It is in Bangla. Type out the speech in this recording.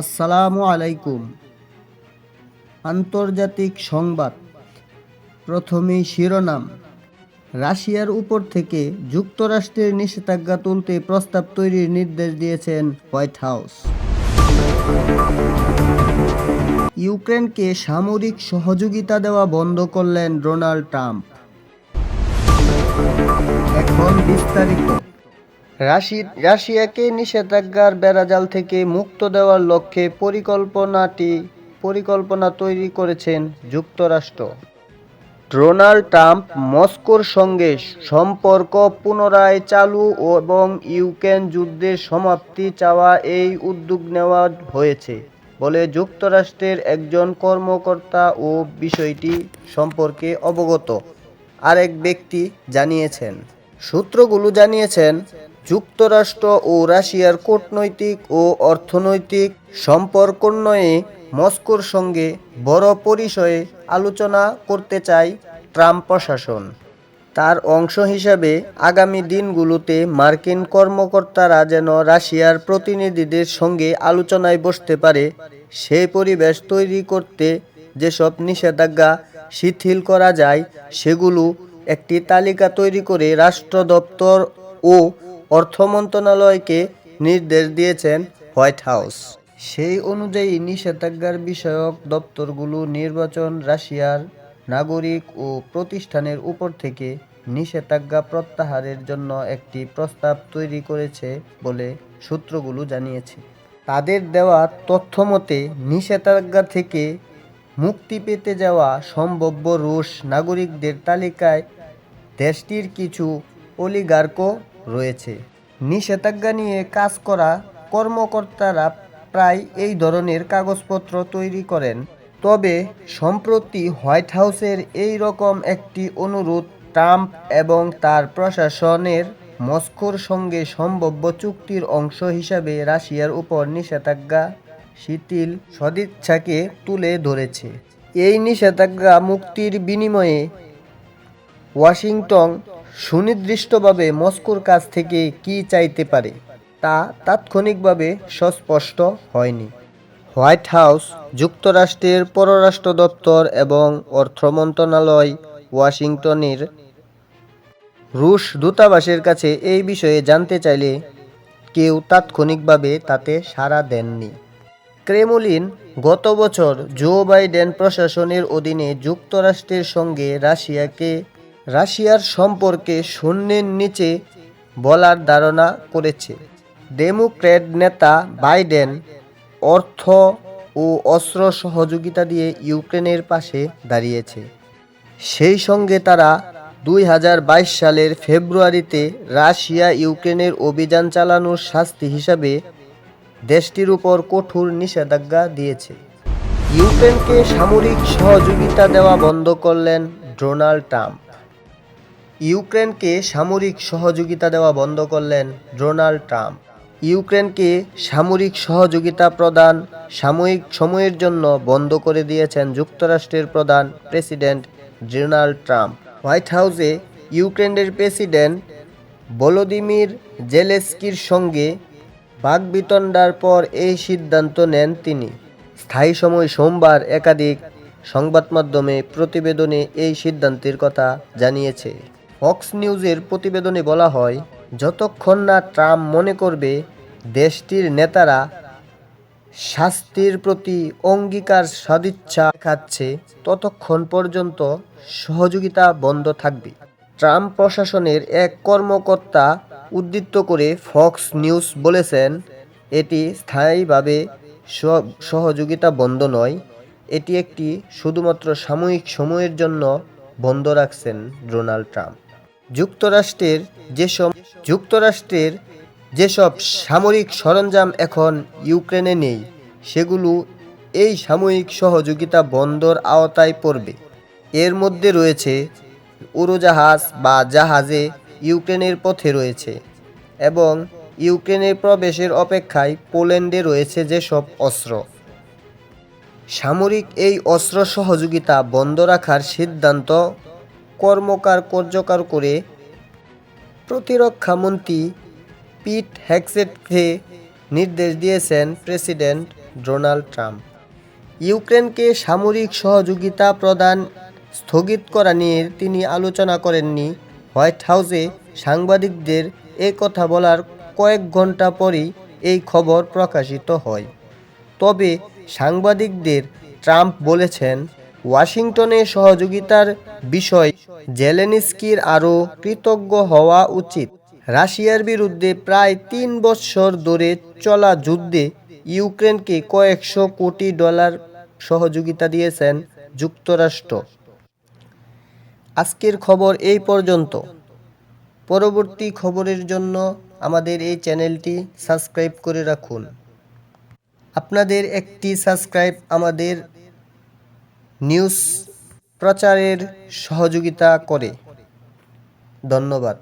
আসসালামু আলাইকুম। আন্তর্জাতিক সংবাদ। প্রথমেই শিরোনাম। রাশিয়ার উপর থেকে যুক্তরাষ্ট্রের নিষেধাজ্ঞা তুলতে প্রস্তাব তৈরির নির্দেশ দিয়েছেন হোয়াইট হাউস। ইউক্রেনকে সামরিক সহযোগিতা দেওয়া বন্ধ করলেন ডোনাল্ড ট্রাম্প। এখন বিস্তারিত। রাশিয়াকে নিষেধাজ্ঞার বেড়াজাল থেকে মুক্ত দেওয়ার লক্ষ্যে পরিকল্পনা তৈরি করেছেন যুক্তরাষ্ট্র। ডোনাল্ড ট্রাম্প মস্কোর সঙ্গে সম্পর্ক পুনরায় চালু এবং ইউক্রেন যুদ্ধের সমাপ্তি চাওয়া এই উদ্যোগ নেওয়া হয়েছে বলে যুক্তরাষ্ট্রের একজন কর্মকর্তা ও বিষয়টি সম্পর্কে অবগত আরেক ব্যক্তি জানিয়েছেন। সূত্রগুলো জানিয়েছেন, যুক্তরাষ্ট্র ও রাশিয়ার কূটনৈতিক ও অর্থনৈতিক সম্পর্কোন্নয়নে মস্কোর সঙ্গে বড় পরিসরে আলোচনা করতে চায় ট্রাম্প প্রশাসন। তার অংশ হিসাবে আগামী দিনগুলোতে মার্কিন কর্মকর্তারা যেন রাশিয়ার প্রতিনিধিদের সঙ্গে আলোচনায় বসতে পারে সেই পরিবেশ তৈরি করতে যেসব নিষেধাজ্ঞা শিথিল করা যায় সেগুলো একটি তালিকা তৈরি করে রাষ্ট্র দপ্তর ও অর্থ মন্ত্রণালয়কে নির্দেশ দিয়েছেন হোয়াইট হাউস। সেই অনুযায়ী নিষেধাজ্ঞার বিষয়ক দপ্তরগুলো নির্বাচন, রাশিয়ার নাগরিক ও প্রতিষ্ঠানের উপর থেকে নিষেধাজ্ঞা প্রত্যাহারের জন্য একটি প্রস্তাব তৈরি করেছে বলে সূত্রগুলো জানিয়েছে। তাদের দেওয়া তথ্যমতে নিষেধাজ্ঞা থেকে মুক্তি পেতে যাওয়া সম্ভাব্য রুশ নাগরিকদের তালিকায় দেশটির কিছু অলিগার্কও রয়েছে। নিষেধাজ্ঞা নিয়ে কাজ করা কর্মকর্তারা প্রায় এই ধরনের কাগজপত্র তৈরি করেন। তবে সম্প্রতি হোয়াইট হাউসের এই রকম একটি অনুরোধ ট্রাম্প এবং তার প্রশাসনের মস্কোর সঙ্গে সম্ভাব্য চুক্তির অংশ হিসাবে রাশিয়ার উপর নিষেধাজ্ঞা শিথিল সদিচ্ছাকে তুলে ধরেছে। এই নিষেধাজ্ঞা মুক্তির বিনিময়ে ওয়াশিংটন সুনির্দিষ্টভাবে মস্কোর কাছ থেকে কী চাইতে পারে তা তাৎক্ষণিকভাবে সুস্পষ্ট হয়নি। হোয়াইট হাউস, যুক্তরাষ্ট্রের পররাষ্ট্র দপ্তর এবং অর্থ মন্ত্রণালয় ওয়াশিংটনের রুশ দূতাবাসের কাছে এই বিষয়ে জানতে চাইলে কেউ তাৎক্ষণিকভাবে তাতে সাড়া দেননি। ক্রেমলিন গত বছর জো বাইডেন প্রশাসনের অধীনে যুক্তরাষ্ট্রের সঙ্গে রাশিয়ার সম্পর্কে শূন্যের নিচে বলার ধারণা করেছে। ডেমোক্র্যাট নেতা বাইডেন অর্থ ও অস্ত্র সহযোগিতা দিয়ে ইউক্রেনের পাশে দাঁড়িয়েছে। সেই সঙ্গে তারা 2022 সালের ফেব্রুয়ারিতে রাশিয়া ইউক্রেনের অভিযান চালানোর শাস্তি হিসাবে দেশটির উপর কঠোর নিষেধাজ্ঞা দিয়েছে। ইউক্রেনকে সামরিক সহযোগিতা দেওয়া বন্ধ করলেন ডোনাল্ড ট্রাম্প। ইউক্রেনকে সামরিক সহযোগিতা দেওয়া বন্ধ করলেন ডোনাল্ড ট্রাম্প। ইউক্রেনকে সামরিক সহযোগিতা প্রদান সাময়িক সময়ের জন্য বন্ধ করে দিয়েছেন যুক্তরাষ্ট্রের প্রধান প্রেসিডেন্ট ডোনাল্ড ট্রাম্প। হোয়াইট হাউসে ইউক্রেনের প্রেসিডেন্ট ভলোদিমির জেলেনস্কির সঙ্গে বাকবিতণ্ডার পর এই সিদ্ধান্ত নেন তিনি। স্থায়ী সময় সোমবার একাধিক সংবাদমাধ্যমে প্রতিবেদনে এই সিদ্ধান্তের কথা জানিয়েছে। ফক্স নিউজের প্রতিবেদনে বলা হয়, যতক্ষণ না ট্রাম্প মনে করবে দেশটির নেতারা শাস্তির প্রতি অঙ্গীকার সদিচ্ছা দেখাচ্ছে ততক্ষণ পর্যন্ত সহযোগিতা বন্ধ থাকবে। ট্রাম্প প্রশাসনের এক কর্মকর্তা উদ্ধৃত করে ফক্স নিউজ বলেছেন, এটি স্থায়ীভাবে সহযোগিতা বন্ধ নয়, এটি একটি শুধুমাত্র সাময়িক সময়ের জন্য বন্ধ রাখছেন ডোনাল্ড ট্রাম্প। যুক্তরাষ্ট্রের যেসব সামরিক সরঞ্জাম এখন ইউক্রেনে নেই সেগুলো এই সাময়িক সহযোগিতা বন্ধর আওতায় পড়বে। এর মধ্যে রয়েছে উড়োজাহাজ বা জাহাজে ইউক্রেনের পথে রয়েছে এবং ইউক্রেনের প্রবেশের অপেক্ষায় পোল্যান্ডে রয়েছে যেসব অস্ত্র। সামরিক এই অস্ত্র সহযোগিতা বন্ধ রাখার সিদ্ধান্ত কার্যকর করে প্রতিরক্ষামন্ত্রী পিট হেগসেটকে নির্দেশ দিয়েছেন প্রেসিডেন্ট ডোনাল্ড ট্রাম্প। ইউক্রেনকে সামরিক সহযোগিতা প্রদান স্থগিত করা নিয়ে তিনি আলোচনা করেননি। হোয়াইট হাউসে সাংবাদিকদের এ কথা বলার কয়েক ঘন্টা পরই এই খবর প্রকাশিত হয়। তবে সাংবাদিকদের ট্রাম্প বলেছেন, ওয়াশিংটনে সহযোগিতার বিষয়ে জেলেনস্কির আরও কৃতজ্ঞ হওয়া উচিত। রাশিয়ার বিরুদ্ধে প্রায় ৩ বছর ধরে চলা যুদ্ধে ইউক্রেনকে কয়েকশো কোটি ডলার সহযোগিতা দিয়েছেন যুক্তরাষ্ট্র। আজকের খবর এই পর্যন্ত। পরবর্তী খবরের জন্য আমাদের এই চ্যানেলটি সাবস্ক্রাইব করে রাখুন। আপনাদের একটি সাবস্ক্রাইব আমাদের নিউজ প্রচারের সহযোগিতা করে। ধন্যবাদ।